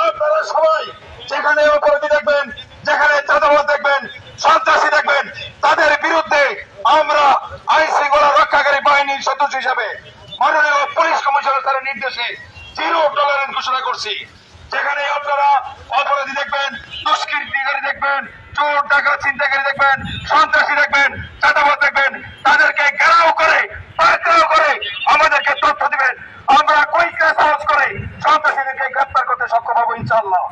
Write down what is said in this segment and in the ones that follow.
আপনারা সবাই যেখানে অপরাধী দেখবেন, যেখানে চাঁদাবাজ দেখবেন, সন্ত্রাসী দেখবেন, তাদের বিরুদ্ধে আমরা আইন শৃঙ্খলা রক্ষাকারী বাহিনীর সদস্য হিসাবে মাননীয় পুলিশ কমিশনার স্যারের নির্দেশে জিরো টলারেন্স ঘোষণা করছি। যেখানে আপনারা অপরাধী দেখবেন, দুষ্কৃতিকারী দেখবেন, চোর ডাকাত ছিনতাইকারী দেখবেন, সন্ত্রাসী দেখবেন, চাঁদাবাজ দেখবেন, তাদেরকে ঘেরাও করে পাকড়াও করে আমাদেরকে তথ্য দিবেন। আমরা কুইক রেসপন্স করে সন্ত্রাসীদেরকে গ্রেপ্তার করতে সক্ষম হবো ইনশাআল্লাহ।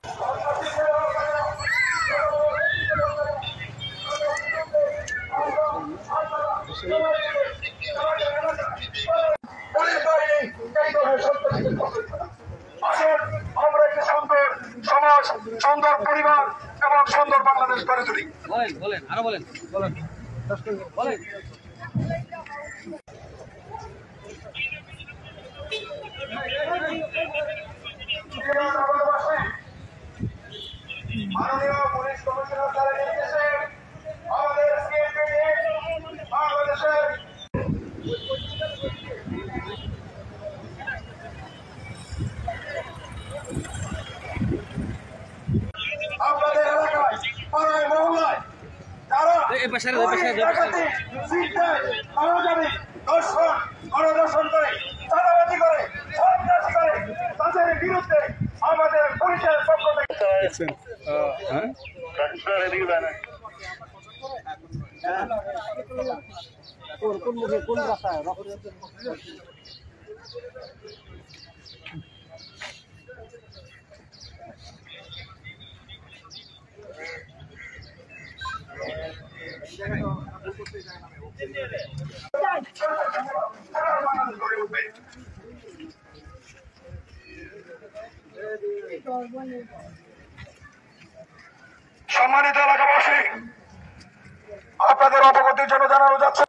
আমরা একটি সুন্দর সমাজ, সুন্দর পরিবার এবং সুন্দর বাংলাদেশ গড়ে তুলি। বলেন আরো বলেন বলেন বলেন। মাননীয় পুলিশ কমিশনার স্যারের নির্দেশে আমাদের বাংলাদেশের আপনাদের এলাকায় পাড়ায় মহল্লায় যারা ডাকাতি, ছিনতাই, মানবজাতি, দর্শন, গণধর্ষণ করে, চাঁদাবাজি করে, সন্ত্রাসী করে, তাদের বিরুদ্ধে আমাদের পুলিশের পক্ষ থেকে কোন রাস্তায় সম্মানিত এলাকাবাসী, আপনাদের অবগতির জন্য জানানো যাচ্ছে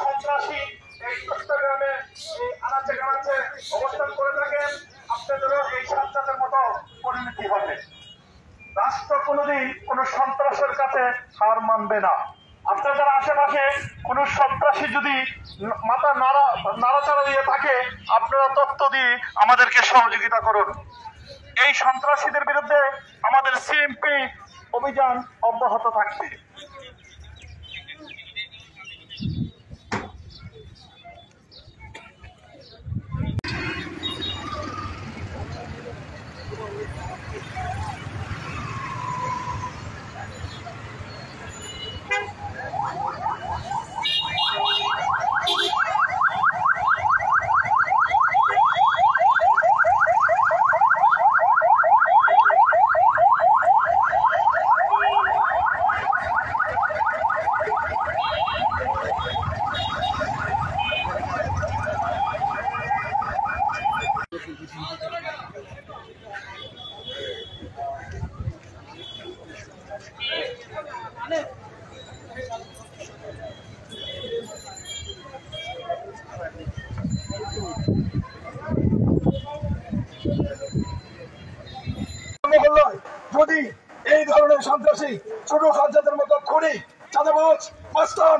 সন্ত্রাসী এই চট্টগ্রামে এই আনাচে কানাচে অবস্থান করে থাকেন, আপনাদেরও এই সাজ্জাদের মতো পরিণতি হবে। রাষ্ট্র কোনোদিন কোন সন্ত্রাসের কাছে হার মানবে না। আপনাদের আশেপাশে কোন সন্ত্রাসী যদি মাথা নাড়াচাড়া দিয়ে থাকে, আপনারা তথ্য দিয়ে আমাদেরকে সহযোগিতা করুন। এই সন্ত্রাসীদের বিরুদ্ধে আমাদের সিএমপি অভিযান অব্যাহত থাকবে। যদি এই ধরনের সন্ত্রাসী ছোট সাজ্জাদের মতো খুনি, চাঁদাবাজ, মাস্তান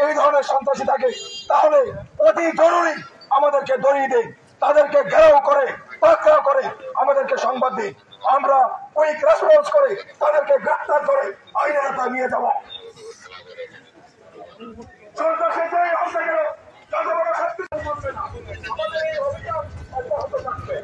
এই ধরনের সন্ত্রাসী থাকে, তাহলে অতি জরুরি আমাদেরকে ধরিয়ে দিন, তাদেরকে ঘেরাও করে পাকড়াও করে আমাদেরকে সংবাদ দিন। আমরা কুইক রেসপন্স করে তাদেরকে গ্রেফতার করে আইনের আওতায় নিয়ে যাব। সন্ত্রাসী যেই হতে গেল যত বড় শক্তি বলবে না, আমাদের এই অভিযান অব্যাহত থাকবে।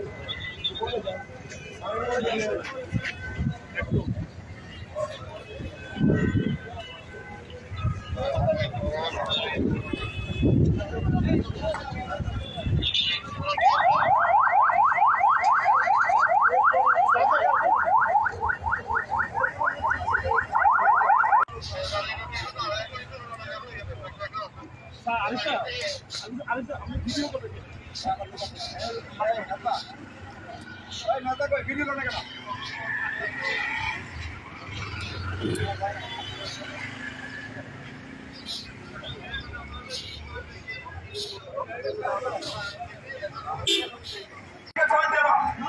ভিডিও করে কেন?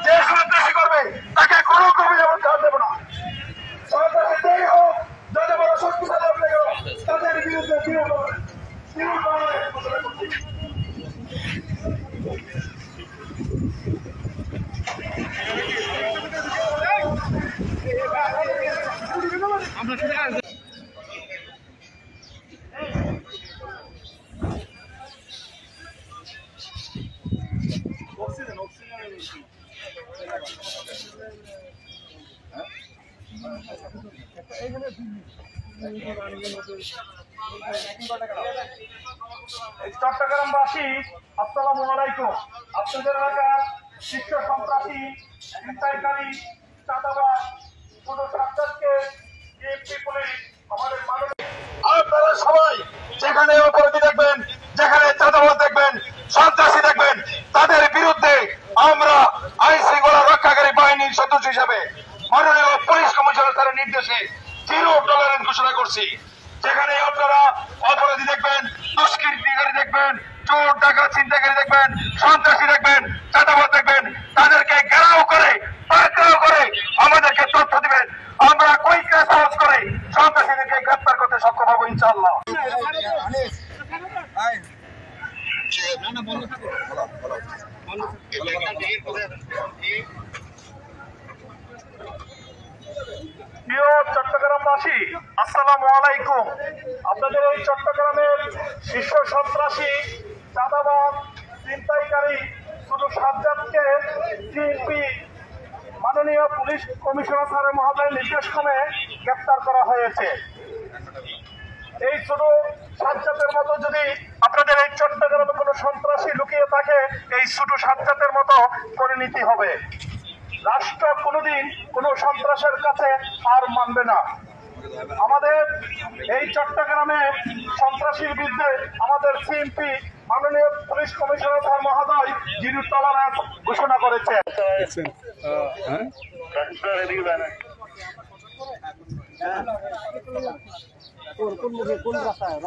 যে সন্ত্রাসী করবে তাকে কোনো কমে যেমন ছাড় দেবো না। সন্ত্রাসী যেই হোক, যত বড় শক্তিশালী আপনি তাদের বিরুদ্ধে চট্টগ্রামবাসী আসসালামু আলাইকুম। আপনাদের এলাকার শীর্ষ সন্ত্রাসী, ছিনতাইকারী, চাঁদাবাজ ছোট ছাত্রকে বিএনপি পুলিশ আমাদের আপনারা সবাই যেখানে অপরাধী দেখবেন, যেখানে চাঁদাবাজ দেখবেন, সন্ত্রাসী দেখবেন, তাদের বিরুদ্ধে আমরা আইন শৃঙ্খলা রক্ষাকারী বাহিনীর সদস্য হিসাবে মাননীয় পুলিশ কমিশনার তার নির্দেশে 0 টলারেন্স ঘোষণা করছি। যেখানে আপনারা অপরাধী দেখবেন, দুষ্কৃতিকারী দেখবেন, চোর ডাকাত ছিনতাইকারী দেখবেন, সন্ত্রাসী দেখবেন, চাঁদাবাজ দেখবেন, তাদেরকে ঘেরাও করে পাকড়াও করে আমাদেরকে তথ্য দিবেন। আমরা কুইক রেসপন্স করে সন্ত্রাসীদেরকে গ্রেফতার করতে সক্ষম হবো ইনশাআল্লাহ। প্রিয় চট্টগ্রামবাসী আসসালামু আলাইকুম। আপনাদের এই চট্টগ্রামের শীর্ষ সন্ত্রাসী, চাঁদাবাজ, ছিনতাইকারী শুধু সাজ্জাদকে বিএনপি মাননীয় পুলিশ কমিশনার স্যারের মহোদয়ের নির্দেশক্রমে গ্রেফতার করা হয়েছে। এই শুধু সাজ্জাদের মতো যদি আপনাদের এই চট্টগ্রামে কোনো সন্ত্রাসী লুকিয়ে থাকে, এই শুধু সাজ্জাদের মতো পরিণতি হবে। রাষ্ট্র কোনোদিন কোনো সন্ত্রাসের কাছে আর মানবে না। আমাদের এই চট্টগ্রামে সন্ত্রাসীর বিরুদ্ধে আমাদের সিএমপি মাননীয় পুলিশ কমিশনার স্যার মহোদয় 0 টলারেন্স ঘোষণা করেছে। কোন মুখে কোন রাস্তায়